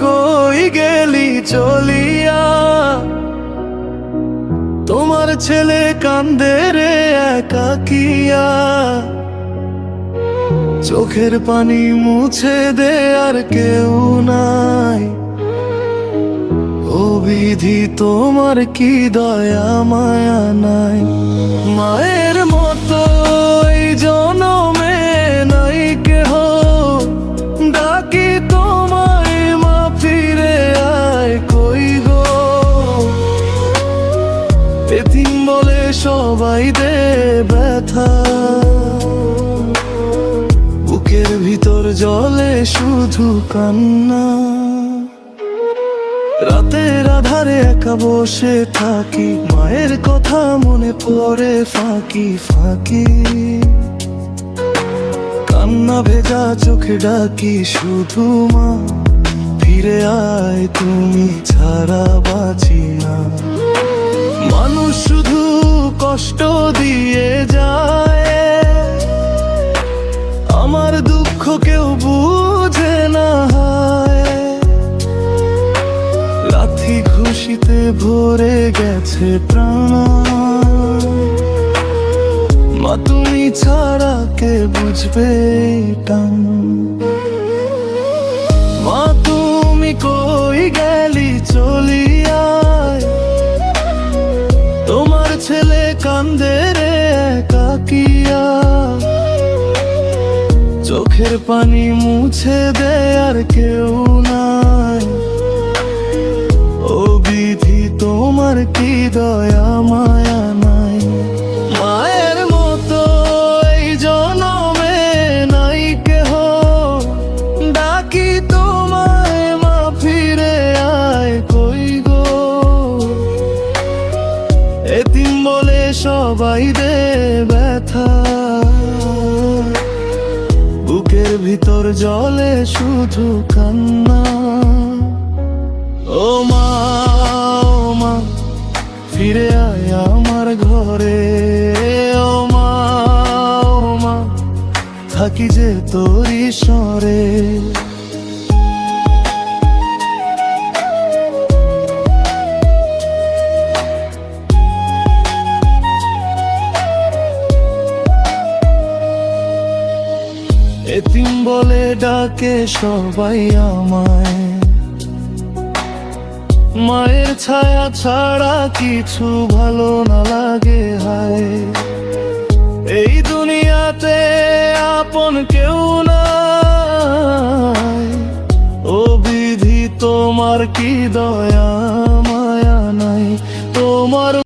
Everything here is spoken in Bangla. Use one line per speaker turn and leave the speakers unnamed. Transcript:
কই গেলি চলিয়া, তোমার ছেলে কান্দে রে একাকিয়া। চোখের পানি মুছে দে আর কেউ নাই, ও বিধি তোমার কি দয়া মায়া নাই। মায়ের মতো এই জনমে নাই কেহ, ডাকি তোমায় মা ফিরে আয় কই গো। এতিম বলে সবাই দে ব্যথা, বুকের ভিতর জলে শুধু কান্না। রাতের আধারে একা বসে থাকি, মায়ের কথা মনে পড়ে ফাঁকি ফাঁকি। কান্না ভেজা চোখে ডাকি শুধু মা, ফিরে আয় তুমি ছাড়া বাঁচি না। মানুষ শুধু কষ্ট দিয়ে যায়, আমার দুঃখ কেউ বুঝে না। লাথি খুশিতে ভরে গেছে প্রাণ, মা তুমি ছাড়া কে বুঝবে টান। মা তুমি কই গেলি চলিয়া, তোমার ছেলে কান্দে রে একাকিয়া। চোখের পানি মুছে দে আর কেউ নাই, ও বিধি তোমার কি দয়া মায়া নাই। মায়ের মতো এই জনমে নাই কেহ, ডাকি তোমায় মা ফিরে আয় কই গো। এতিম বলে সবাই দে ব্যথা, বুকের ভিতর জলে শুধু কান্না। ও মা ফিরে আয় আমার ঘরে, ও মা থাকি যে তোরই স্বরে। এতিম বলে ডাকে সবাই আমায়, মায়ের ছায়া ছাড়া কিছু ভালো না লাগে হায়। এই দুনিয়াতে আপন কেউ নাই, ও বিধি তোমার কি দয়া